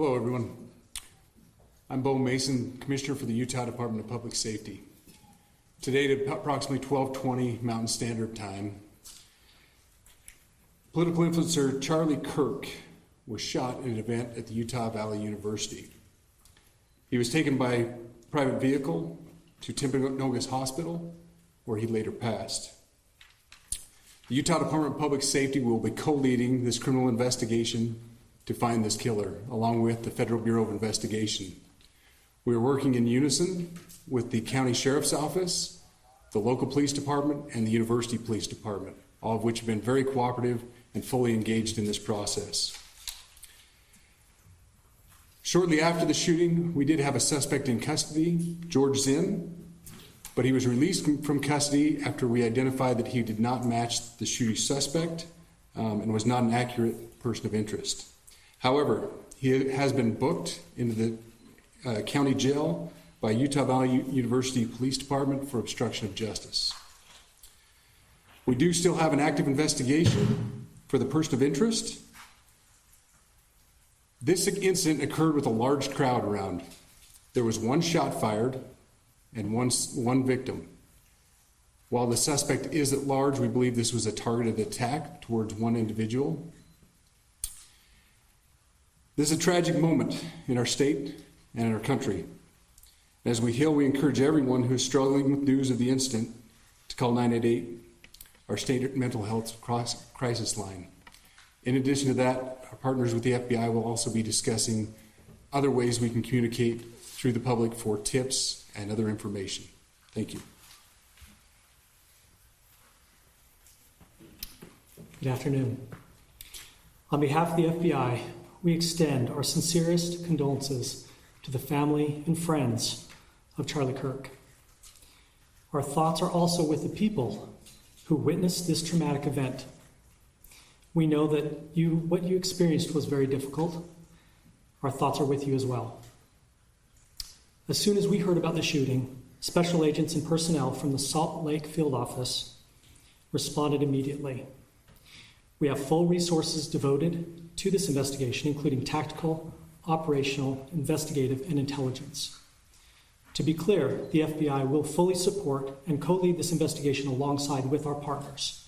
Hello, everyone. I'm Bo Mason, Commissioner for the Utah Department of Public Safety. Today at approximately 12:20 Mountain Standard Time, political influencer Charlie Kirk was shot at an event at the Utah Valley University. He was taken by private vehicle to Timpanogos Hospital, where he later passed. The Utah Department of Public Safety will be co-leading this criminal investigation to find this killer, along with the Federal Bureau of Investigation. We are working in unison with the County Sheriff's Office, the local police department, and the University Police Department, all of which have been very cooperative and fully engaged in this process. Shortly after the shooting, we did have a suspect in custody, George Zinn, but he was released from custody after we identified that he did not match the shooting suspect and was not an accurate person of interest. However, he has been booked into the county jail by Utah Valley University Police Department for obstruction of justice. We do still have an active investigation for the person of interest. This incident occurred with a large crowd around. There was one shot fired and one victim. While the suspect is at large, we believe this was a targeted attack towards one individual. This is a tragic moment in our state and in our country. As we heal, we encourage everyone who is struggling with news of the incident to call 988, our state mental health crisis line. In addition to that, our partners with the FBI will also be discussing other ways we can communicate through the public for tips and other information. Thank you. Good afternoon. On behalf of the FBI, we extend our sincerest condolences to the family and friends of Charlie Kirk. Our thoughts are also with the people who witnessed this traumatic event. We know that what you experienced was very difficult. Our thoughts are with you as well. As soon as we heard about the shooting, special agents and personnel from the Salt Lake Field Office responded immediately. We have full resources devoted to this investigation, including tactical, operational, investigative, and intelligence. To be clear, the FBI will fully support and co-lead this investigation alongside with our partners.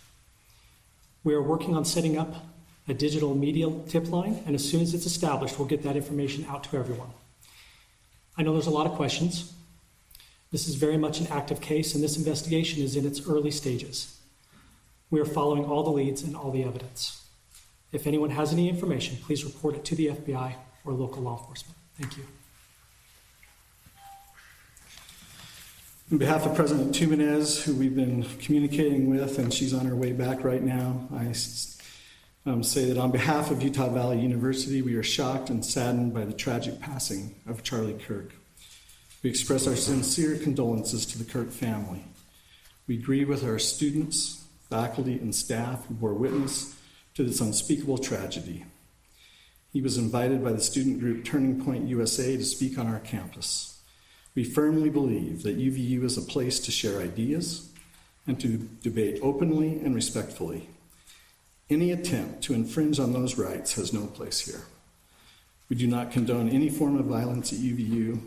We are working on setting up a digital media tip line, and as soon as it's established, we'll get that information out to everyone. I know there's a lot of questions. This is very much an active case, and this investigation is in its early stages. We are following all the leads and all the evidence. If anyone has any information, please report it to the FBI or local law enforcement. Thank you. On behalf of President Tumenez, who we've been communicating with, and she's on her way back right now, I say that on behalf of Utah Valley University, we are shocked and saddened by the tragic passing of Charlie Kirk. We express our sincere condolences to the Kirk family. We grieve with our students, faculty, and staff who bore witness to this unspeakable tragedy. He was invited by the student group Turning Point USA to speak on our campus. We firmly believe that UVU is a place to share ideas and to debate openly and respectfully. Any attempt to infringe on those rights has no place here. We do not condone any form of violence at UVU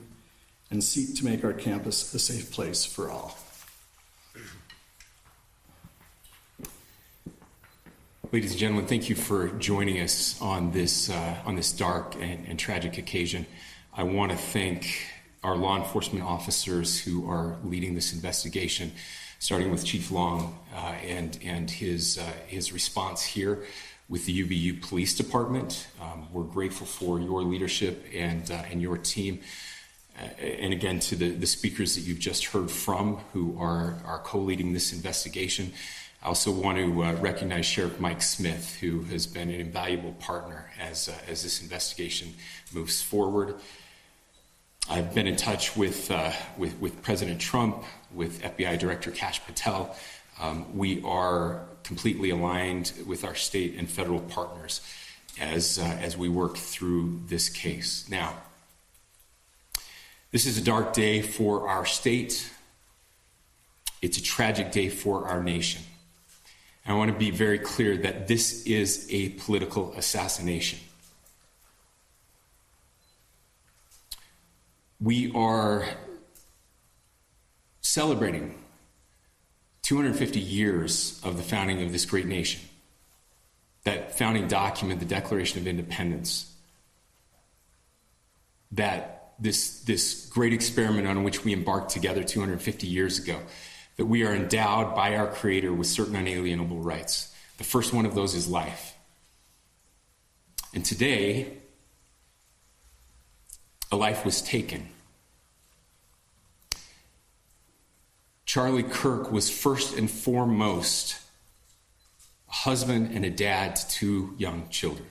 and seek to make our campus a safe place for all. Ladies and gentlemen, thank you for joining us on this dark and tragic occasion. I want to thank our law enforcement officers who are leading this investigation, starting with Chief Long and his response here with the UVU Police Department. We're grateful for your leadership and your team. And again, to the speakers that you've just heard from who are co-leading this investigation. I also want to recognize Sheriff Mike Smith, who has been an invaluable partner as this investigation moves forward. I've been in touch with President Trump, with FBI Director Kash Patel. We are completely aligned with our state and federal partners as we work through this case. Now, this is a dark day for our state. It's a tragic day for our nation. I want to be very clear that this is a political assassination. We are celebrating 250 years of the founding of this great nation. That founding document, the Declaration of Independence, that this great experiment on which we embarked together 250 years ago, that we are endowed by our Creator with certain unalienable rights. The first one of those is life. And today, a life was taken. Charlie Kirk was first and foremost a husband and a dad to two young children.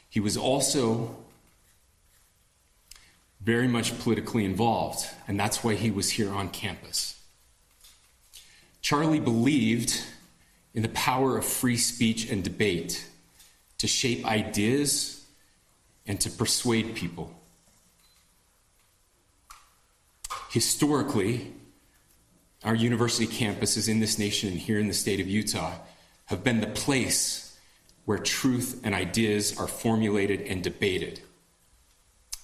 He was also very much politically involved, and that's why he was here on campus. Charlie believed in the power of free speech and debate to shape ideas and to persuade people. Historically, our university campuses in this nation and here in the state of Utah have been the place where truth and ideas are formulated and debated.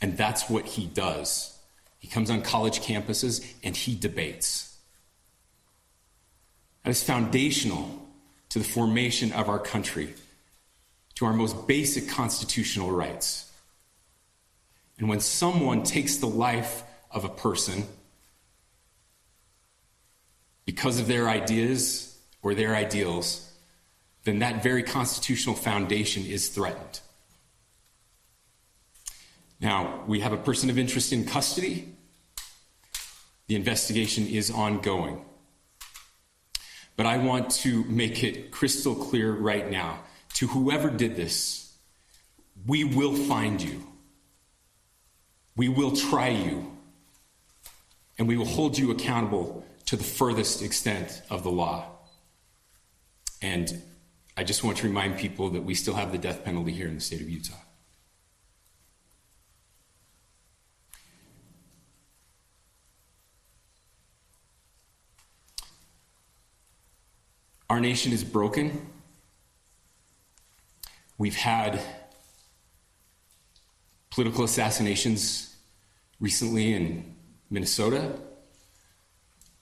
And that's what he does. He comes on college campuses and he debates. That is foundational to the formation of our country, to our most basic constitutional rights. And when someone takes the life of a person because of their ideas or their ideals, then that very constitutional foundation is threatened. Now, we have a person of interest in custody. The investigation is ongoing. But I want to make it crystal clear right now to whoever did this, we will find you. We will try you. And we will hold you accountable to the furthest extent of the law. And I just want to remind people that we still have the death penalty here in the state of Utah. Our nation is broken. We've had political assassinations recently in Minnesota.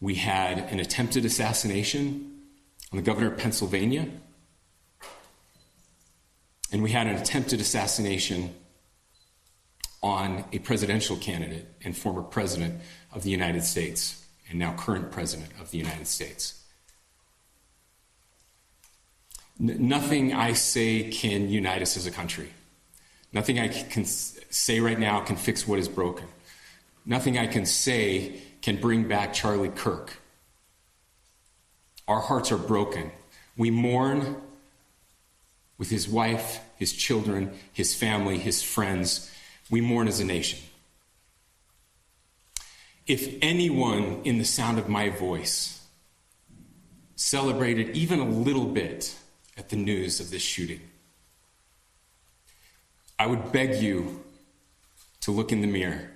We had an attempted assassination on the governor of Pennsylvania. And we had an attempted assassination on a presidential candidate and former president of the United States, and now current president of the United States. Nothing I say can unite us as a country. Nothing I can say right now can fix what is broken. Nothing I can say can bring back Charlie Kirk. Our hearts are broken. We mourn with his wife, his children, his family, his friends. We mourn as a nation. If anyone in the sound of my voice celebrated even a little bit at the news of this shooting, I would beg you to look in the mirror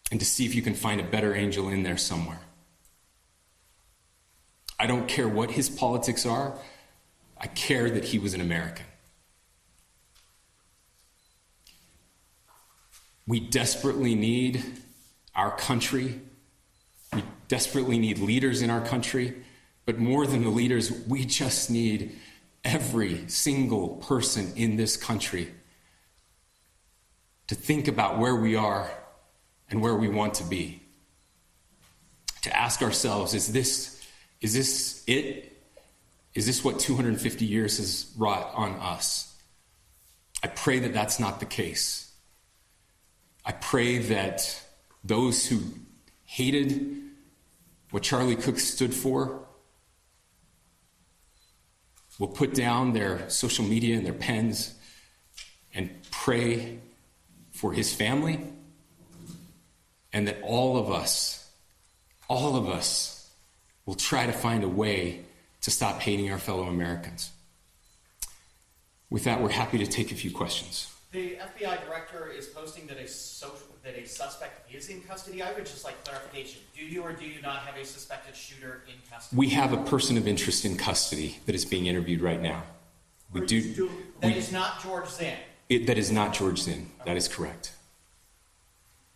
and to see if you can find a better angel in there somewhere. I don't care what his politics are. I care that he was an American. We desperately need our country. We desperately need leaders in our country. But more than the leaders, we just need every single person in this country to think about where we are and where we want to be. To ask ourselves, is this it? Is this what 250 years has wrought on us? I pray that that's not the case. I pray that those who hated what Charlie Kirk stood for will put down their social media and their pens and pray for his family, and that all of us will try to find a way to stop hating our fellow Americans. With that, we're happy to take a few questions. The FBI director is posting that a suspect is in custody. I would just like clarification. Do you or do you not have a suspected shooter in custody? We have a person of interest in custody that is being interviewed right now. We do. That is not George Zinn. That is not George Zinn. That is correct.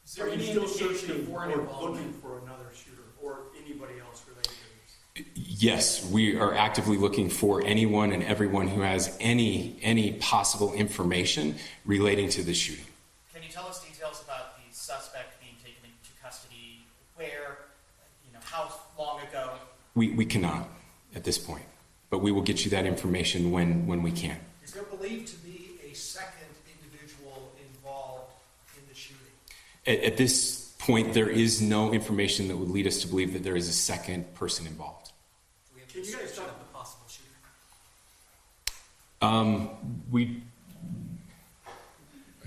Is there any indication or looking for another shooter or anybody else related to this? Yes, we are actively looking for anyone and everyone who has any possible information relating to the shooting. Can you tell us details about the suspect being taken into custody? Where? How long ago? We cannot at this point, but we will get you that information when we can. Is there believed to be a second individual involved in the shooting? At this point, there is no information that would lead us to believe that there is a second person involved. Can you guys talk about the possible shooter?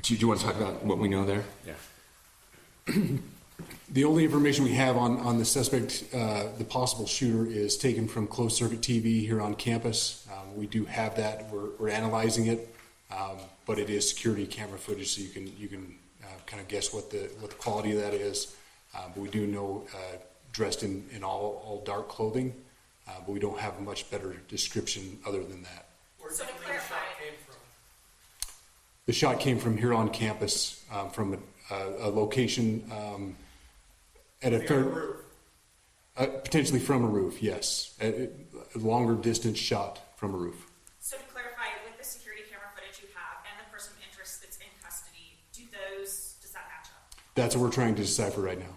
Do you want to talk about what we know there? Yeah. The only information we have on the suspect, the possible shooter, is taken from closed-circuit TV here on campus. We do have that. We're analyzing it, but it is security camera footage, so you can kind of guess what the quality of that is. But we do know dressed in all dark clothing, but we don't have a much better description other than that. Where So do to you think the clarify- shot came from? The shot came from here on campus, from a location at a The other roof. potentially from a roof. Yes, a longer distance shot from a roof. So to clarify, with the security camera footage you have and the person of interest that's in custody, does that match up? That's what we're trying to decipher right now.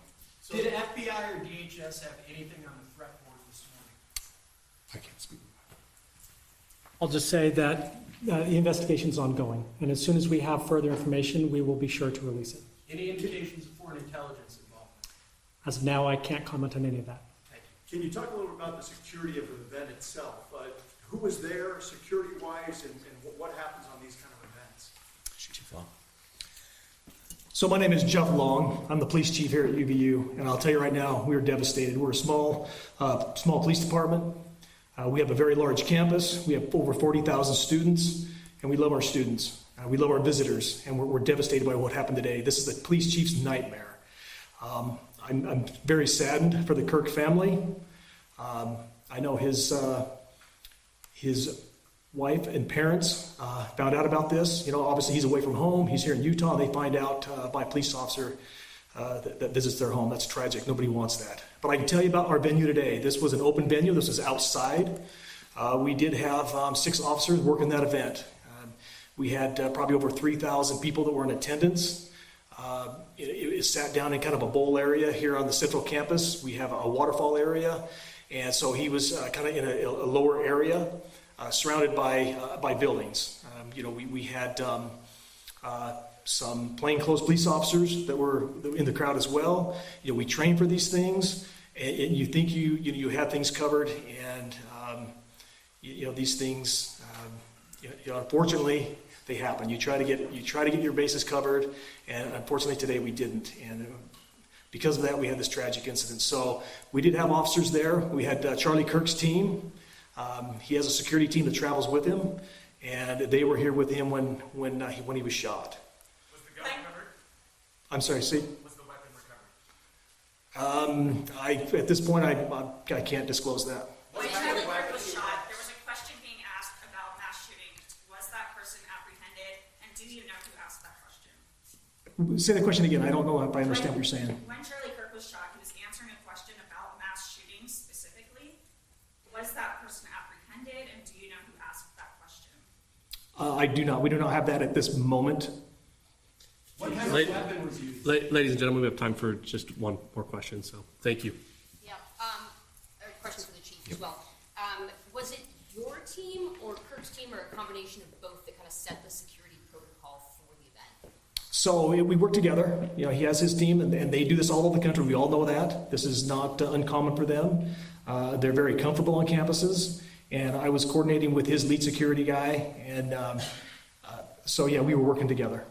Did FBI or DHS have anything on the threat board this morning? I can't speak. I'll just say that the investigation is ongoing, and as soon as we have further information, we will be sure to release it. Any indications of foreign intelligence involvement? As of now, I can't comment on any of that. Thank you. Can you talk a little about the security of the event itself? Who was there security-wise and what happens on these kind of events? So my name is Jeff Long. I'm the police chief here at UVU, and I'll tell you right now, we are devastated. We're a small police department. We have a very large campus. We have over 40,000 students, and we love our students. We love our visitors, and we're devastated by what happened today. This is the police chief's nightmare. I'm very saddened for the Kirk family. I know his wife and parents found out about this. Obviously he's away from home. He's here in Utah. They find out by a police officer that visits their home. That's tragic. Nobody wants that. But I can tell you about our venue today. This was an open venue. This was outside. We did have 6 officers working that event. We had probably over 3,000 people that were in attendance. It sat down in kind of a bowl area here on the central campus. We have a waterfall area. And so he was kind of in a lower area, surrounded by buildings. We had some plainclothes police officers that were in the crowd as well. We train for these things, and you think you have things covered, and these things, unfortunately, they happen. You try to get your bases covered, and unfortunately today we didn't. And because of that, we had this tragic incident. So we did have officers there. We had Charlie Kirk's team. He has a security team that travels with him, and they were here with him when he was shot. Was the gun recovered? I'm sorry, see? Was the weapon recovered? At this point, I can't disclose that. When Charlie Kirk was shot, there was a question being asked about mass shooting. Was that person apprehended, and do you know who asked that question? Say the question again. I don't know if I understand what you're saying. When Charlie Kirk was shot, he was answering a question about mass shootings specifically. Was that person apprehended, and do you know who asked that question? I do not. We do not have that at this moment. What kind of weapon was used? Ladies and gentlemen, we have time for just one more question, so thank you. Yeah, a question for the chief as well. Was it your team or Kirk's team or a combination of both that kind of set the security protocol for the event? So we work together. He has his team, and they do this all over the country. We all know that. This is not uncommon for them. They're very comfortable on campuses, and I was coordinating with his lead security guy, and so yeah, we were working together.